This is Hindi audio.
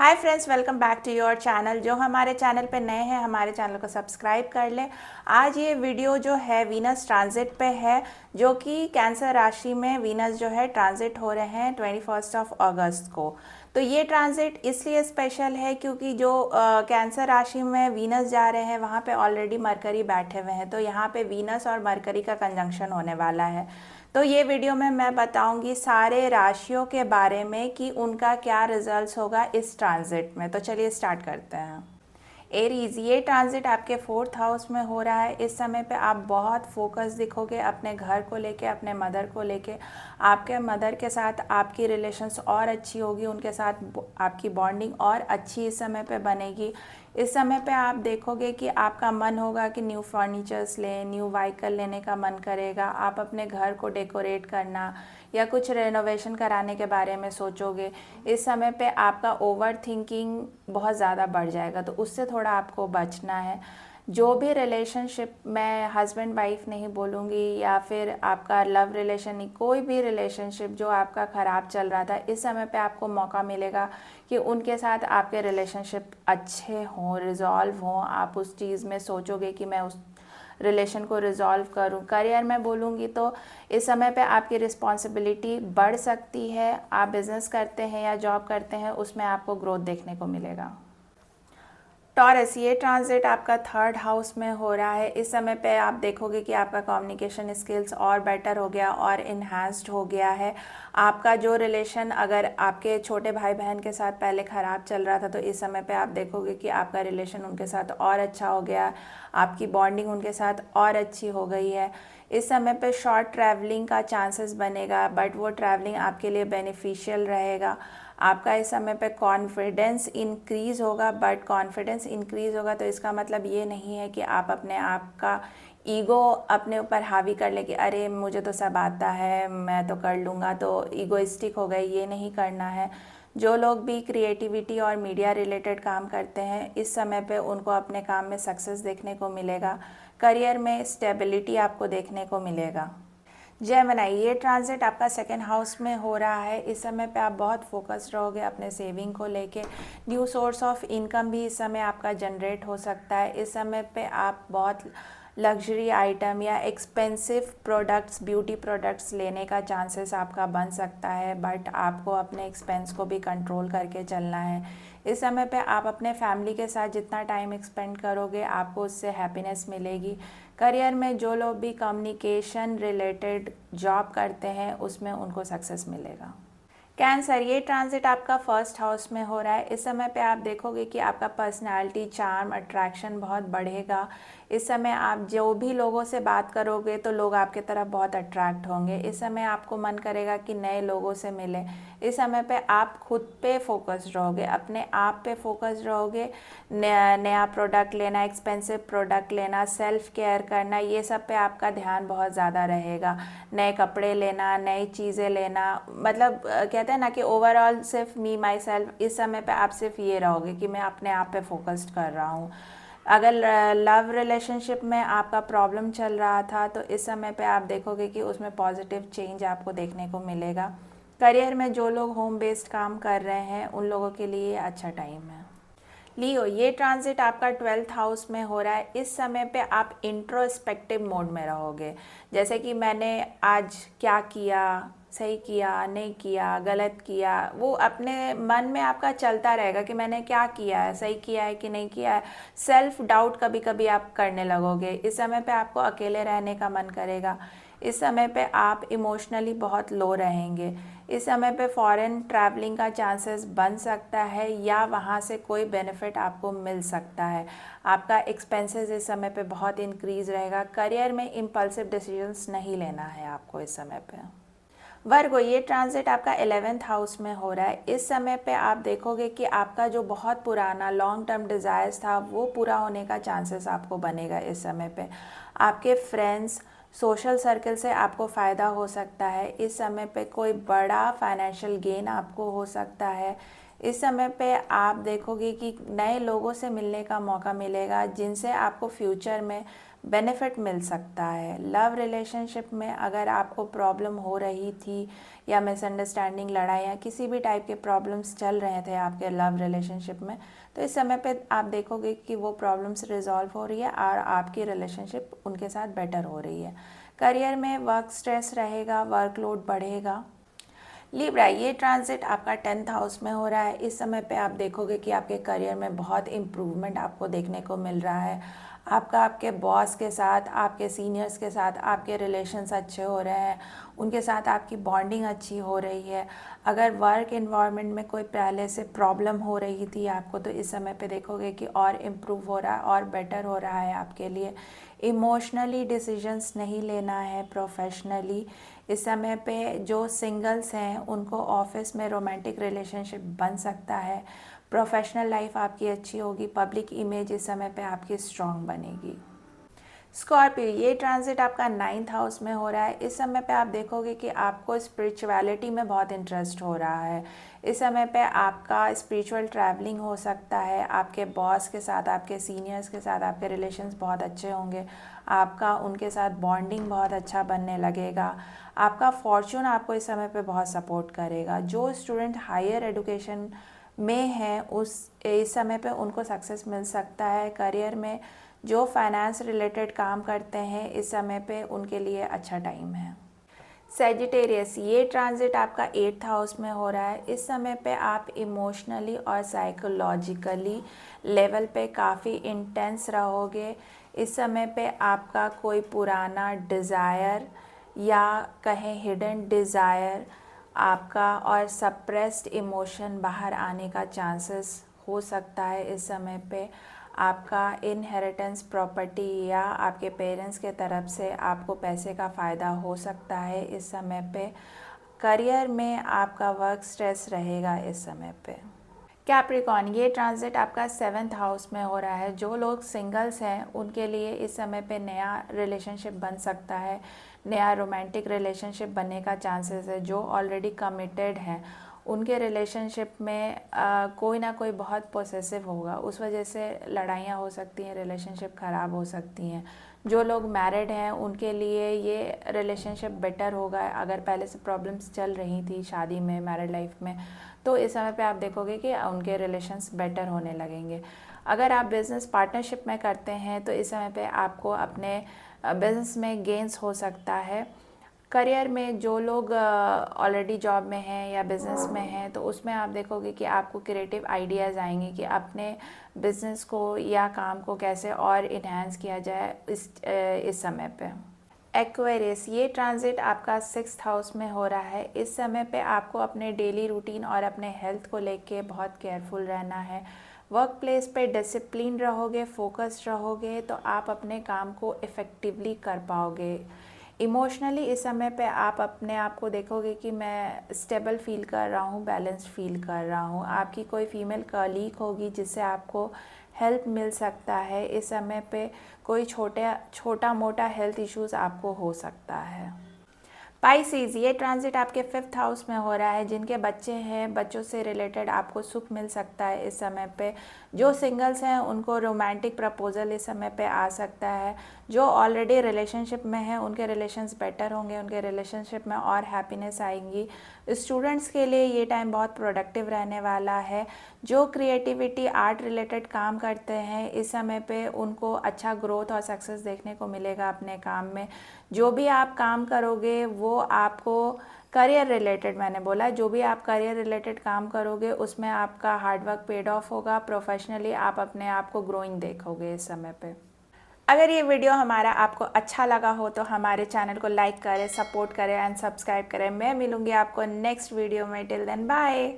Hi friends, welcome back to your channel. जो हमारे चैनल पे नए हैं हमारे चैनल को सब्सक्राइब कर लें। आज ये वीडियो जो है वीनस ट्रांजिट पे है, जो कि कैंसर राशि में वीनस जो है ट्रांजिट हो रहे हैं 21 अगस्त को। तो ये ट्रांजिट इसलिए स्पेशल है क्योंकि जो कैंसर राशि में वीनस जा रहे हैं वहाँ पे ऑलरेडी मरकरी बैठे हुए हैं, तो यहाँ पे वीनस और मरकरी का कंजंक्शन होने वाला है। तो ये वीडियो में मैं बताऊंगी सारे राशियों के बारे में कि उनका क्या रिजल्ट्स होगा इस ट्रांजिट में। तो चलिए स्टार्ट करते हैं। एरीज, ये ट्रांजिट आपके 4th हाउस में हो रहा है। इस समय पे आप बहुत फोकस दिखोगे अपने घर को लेके, अपने मदर को लेके। आपके मदर के साथ आपकी रिलेशंस और अच्छी होगी, उनके साथ आपकी बॉन्डिंग और अच्छी इस समय पे बनेगी। इस समय पे आप देखोगे कि आपका मन होगा कि न्यू फर्नीचर्स लें, न्यू व्हीकल लेने का मन करेगा। आप अपने घर को डेकोरेट करना या कुछ रेनोवेशन कराने के बारे में सोचोगे। इस समय पे आपका ओवर थिंकिंग बहुत ज़्यादा बढ़ जाएगा, तो उससे थोड़ा आपको बचना है। जो भी रिलेशनशिप, मैं हस्बैंड वाइफ नहीं बोलूँगी या फिर आपका लव रिलेशन, नहीं, कोई भी रिलेशनशिप जो आपका ख़राब चल रहा था, इस समय पे आपको मौका मिलेगा कि उनके साथ आपके रिलेशनशिप अच्छे हों, रिजॉल्व हों। आप उस चीज़ में सोचोगे कि मैं उस रिलेशन को रिजॉल्व करूं। करियर में बोलूँगी तो इस समय पे आपकी रिस्पॉन्सिबिलिटी बढ़ सकती है। आप बिज़नेस करते हैं या जॉब करते हैं, उसमें आपको ग्रोथ देखने को मिलेगा। टॉरस, ये ट्रांजिट आपका 3rd हाउस में हो रहा है। इस समय पे आप देखोगे कि आपका कम्युनिकेशन स्किल्स और बेटर हो गया और इन्हांस्ड हो गया है। आपका जो रिलेशन अगर आपके छोटे भाई बहन के साथ पहले ख़राब चल रहा था, तो इस समय पे आप देखोगे कि आपका रिलेशन उनके साथ और अच्छा हो गया, आपकी बॉन्डिंग उनके साथ और अच्छी हो गई है। इस समय पे शॉर्ट ट्रैवलिंग का चांसेस बनेगा, बट वो ट्रैवलिंग आपके लिए बेनिफिशियल रहेगा। आपका इस समय पे कॉन्फिडेंस इंक्रीज़ होगा, बट कॉन्फिडेंस इंक्रीज़ होगा तो इसका मतलब ये नहीं है कि आप अपने आप का ईगो अपने ऊपर हावी कर ले कि अरे मुझे तो सब आता है, मैं तो कर लूँगा, तो ईगोइस्टिक हो गए। ये नहीं करना है। जो लोग भी क्रिएटिविटी और मीडिया रिलेटेड काम करते हैं, इस समय पे उनको अपने काम में सक्सेस देखने को मिलेगा। करियर में स्टेबिलिटी आपको देखने को मिलेगा। जेमिनी, ये ट्रांजिट आपका 2nd हाउस में हो रहा है। इस समय पे आप बहुत फोकस्ड रहोगे अपने सेविंग को लेके। न्यू सोर्स ऑफ इनकम भी इस समय आपका जनरेट हो सकता है। इस समय पे आप बहुत लग्जरी आइटम या एक्सपेंसिव प्रोडक्ट्स, ब्यूटी प्रोडक्ट्स लेने का चांसेस आपका बन सकता है, बट आपको अपने एक्सपेंस को भी कंट्रोल करके चलना है। इस समय पे आप अपने फैमिली के साथ जितना टाइम एक्सपेंड करोगे, आपको उससे हैप्पीनेस मिलेगी। करियर में जो लोग भी कम्युनिकेशन रिलेटेड जॉब करते हैं, उसमें उनको सक्सेस मिलेगा। कैंसर, ये ट्रांजिट आपका 1st हाउस में हो रहा है। इस समय पे आप देखोगे कि आपका पर्सनालिटी, चार्म, अट्रैक्शन बहुत बढ़ेगा। इस समय आप जो भी लोगों से बात करोगे तो लोग आपके तरफ बहुत अट्रैक्ट होंगे। इस समय आपको मन करेगा कि नए लोगों से मिलें। इस समय पे आप खुद पे फोकस्ड रहोगे, अपने आप पे फोकस्ड रहोगे। नया नया प्रोडक्ट लेना, एक्सपेंसिव प्रोडक्ट लेना, सेल्फ केयर करना, ये सब पे आपका ध्यान बहुत ज़्यादा रहेगा। नए कपड़े लेना, नई चीज़ें लेना, मतलब कहते हैं ना कि ओवरऑल सिर्फ मी माई सेल्फ। इस समय पे आप सिर्फ ये रहोगे कि मैं अपने आप पे फोकस्ड कर रहा हूँ। अगर लव रिलेशनशिप में आपका प्रॉब्लम चल रहा था, तो इस समय पे आप देखोगे कि उसमें पॉजिटिव चेंज आपको देखने को मिलेगा। करियर में जो लोग होम बेस्ड काम कर रहे हैं, उन लोगों के लिए अच्छा टाइम है। लियो, ये ट्रांजिट आपका 12th हाउस में हो रहा है। इस समय पे आप इंट्रोस्पेक्टिव मोड में रहोगे, जैसे कि मैंने आज क्या किया, सही किया, नहीं किया, गलत किया, वो अपने मन में आपका चलता रहेगा कि मैंने क्या किया है, सही किया है कि नहीं किया है। सेल्फ डाउट कभी कभी आप करने लगोगे। इस समय पे आपको अकेले रहने का मन करेगा। इस समय पे आप इमोशनली बहुत लो रहेंगे। इस समय पे फॉरेन ट्रैवलिंग का चांसेस बन सकता है या वहाँ से कोई बेनिफिट आपको मिल सकता है। आपका एक्सपेंसेस इस समय पे बहुत इंक्रीज़ रहेगा। करियर में इम्पल्सिव डिसीजंस नहीं लेना है आपको इस समय पे। वर्गो, ये ट्रांजिट आपका 11th हाउस में हो रहा है। इस समय पे आप देखोगे कि आपका जो बहुत पुराना लॉन्ग टर्म डिज़ायर्स था, वो पूरा होने का चांसेस आपको बनेगा इस समय पे। आपके फ्रेंड्स, सोशल सर्कल से आपको फ़ायदा हो सकता है। इस समय पे कोई बड़ा फाइनेंशियल गेन आपको हो सकता है। इस समय पे आप देखोगे कि नए लोगों से मिलने का मौका मिलेगा, जिनसे आपको फ्यूचर में बेनिफिट मिल सकता है। लव रिलेशनशिप में अगर आपको प्रॉब्लम हो रही थी या मिसअंडरस्टैंडिंग, लड़ाइयाँ, किसी भी टाइप के प्रॉब्लम्स चल रहे थे आपके लव रिलेशनशिप में, तो इस समय पे आप देखोगे कि वो प्रॉब्लम्स रिजॉल्व हो रही है और आपकी रिलेशनशिप उनके साथ बेटर हो रही है। करियर में वर्क स्ट्रेस रहेगा, वर्कलोड बढ़ेगा। लिब्रा, ये ट्रांजिट आपका 10th हाउस में हो रहा है। इस समय पे आप देखोगे कि आपके करियर में बहुत इम्प्रूवमेंट आपको देखने को मिल रहा है। आपके बॉस के साथ, आपके सीनियर्स के साथ आपके रिलेशंस अच्छे हो रहे हैं, उनके साथ आपकी बॉन्डिंग अच्छी हो रही है। अगर वर्क इन्वायरमेंट में कोई पहले से प्रॉब्लम हो रही थी आपको, तो इस समय पे देखोगे कि और इम्प्रूव हो रहा है और बेटर हो रहा है आपके लिए। इमोशनली डिसीजंस नहीं लेना है, प्रोफेशनली। इस समय पे जो सिंगल्स हैं उनको ऑफिस में रोमांटिक रिलेशनशिप बन सकता है। प्रोफेशनल लाइफ आपकी अच्छी होगी, पब्लिक इमेज इस समय पे आपकी स्ट्रांग बनेगी। स्कॉर्पियो, ये ट्रांजिट आपका 9th हाउस में हो रहा है। इस समय पे आप देखोगे कि आपको स्पिरिचुअलिटी में बहुत इंटरेस्ट हो रहा है। इस समय पे आपका स्पिरिचुअल ट्रैवलिंग हो सकता है। आपके बॉस के साथ, आपके सीनियर्स के साथ आपके रिलेशंस बहुत अच्छे होंगे। आपका उनके साथ बॉन्डिंग बहुत अच्छा बनने लगेगा। आपका फॉर्चून आपको इस समय पे बहुत सपोर्ट करेगा। जो स्टूडेंट हायर एजुकेशन में है इस समय पे उनको सक्सेस मिल सकता है। करियर में जो फाइनेंस रिलेटेड काम करते हैं इस समय पे उनके लिए अच्छा टाइम है। सैजिटेरियस, ये ट्रांजिट आपका 8th हाउस में हो रहा है। इस समय पे आप इमोशनली और साइकोलॉजिकली लेवल पे काफ़ी इंटेंस रहोगे। इस समय पे आपका कोई पुराना डिज़ायर या कहें हिडन डिज़ायर आपका और सप्रेस्ड इमोशन बाहर आने का चांसेस हो सकता है। इस समय पे आपका इनहेरिटेंस प्रॉपर्टी या आपके पेरेंट्स के तरफ से आपको पैसे का फ़ायदा हो सकता है इस समय पे। करियर में आपका वर्क स्ट्रेस रहेगा इस समय पे। कैप्रिकॉर्न, ये ट्रांजिट आपका 7th हाउस में हो रहा है। जो लोग सिंगल्स हैं उनके लिए इस समय पे नया रिलेशनशिप बन सकता है, नया रोमांटिक रिलेशनशिप बनने का चांसेस है। जो ऑलरेडी कमिटेड हैं उनके रिलेशनशिप में कोई ना कोई बहुत पोसेसिव होगा, उस वजह से लड़ाइयाँ हो सकती हैं, रिलेशनशिप ख़राब हो सकती हैं। जो लोग मैरिड हैं उनके लिए ये रिलेशनशिप बेटर होगा। अगर पहले से प्रॉब्लम्स चल रही थी शादी में, मैरिड लाइफ में, तो इस समय पे आप देखोगे कि उनके रिलेशंस बेटर होने लगेंगे। अगर आप बिज़नेस पार्टनरशिप में करते हैं तो इस समय पे आपको अपने बिज़नेस में गेंस हो सकता है। करियर में जो लोग ऑलरेडी जॉब में हैं या बिज़नेस में हैं तो उसमें आप देखोगे कि आपको क्रिएटिव आइडियाज़ आएंगे कि अपने बिज़नेस को या काम को कैसे और इन्हांस किया जाए इस समय पे। एक्वेरियस, ये ट्रांजिट आपका 6th हाउस में हो रहा है। इस समय पे आपको अपने डेली रूटीन और अपने हेल्थ को लेके बहुत केयरफुल रहना है। वर्क प्लेस पे डिसिप्लिन रहोगे, फोकस्ड रहोगे तो आप अपने काम को इफ़ेक्टिवली कर पाओगे। इमोशनली इस समय पे आप अपने आप को देखोगे कि मैं स्टेबल फील कर रहा हूँ, बैलेंस्ड फील कर रहा हूँ। आपकी कोई फीमेल कलीग होगी जिससे आपको हेल्प मिल सकता है। इस समय पे कोई छोटा मोटा हेल्थ इश्यूज़ आपको हो सकता है। पाइसेस, ये ट्रांजिट आपके 5th हाउस में हो रहा है। जिनके बच्चे हैं, बच्चों से रिलेटेड आपको सुख मिल सकता है इस समय पे। जो सिंगल्स हैं उनको रोमांटिक प्रपोजल इस समय पे आ सकता है। जो ऑलरेडी रिलेशनशिप में हैं उनके रिलेशंस बेटर होंगे, उनके रिलेशनशिप में और हैप्पीनेस आएंगी। स्टूडेंट्स के लिए ये टाइम बहुत प्रोडक्टिव रहने वाला है। जो क्रिएटिविटी, आर्ट रिलेटेड काम करते हैं इस समय पे उनको अच्छा ग्रोथ और सक्सेस देखने को मिलेगा अपने काम में। जो भी आप काम करोगे वो आपको करियर रिलेटेड, मैंने बोला जो भी आप करियर रिलेटेड काम करोगे उसमें आपका हार्डवर्क पेड ऑफ होगा। प्रोफेशनली आप अपने आप को ग्रोइंग देखोगे इस समय पे। अगर ये वीडियो हमारा आपको अच्छा लगा हो तो हमारे चैनल को लाइक करें, सपोर्ट करें एंड सब्सक्राइब करें। मैं मिलूंगी आपको नेक्स्ट वीडियो में। Till then bye.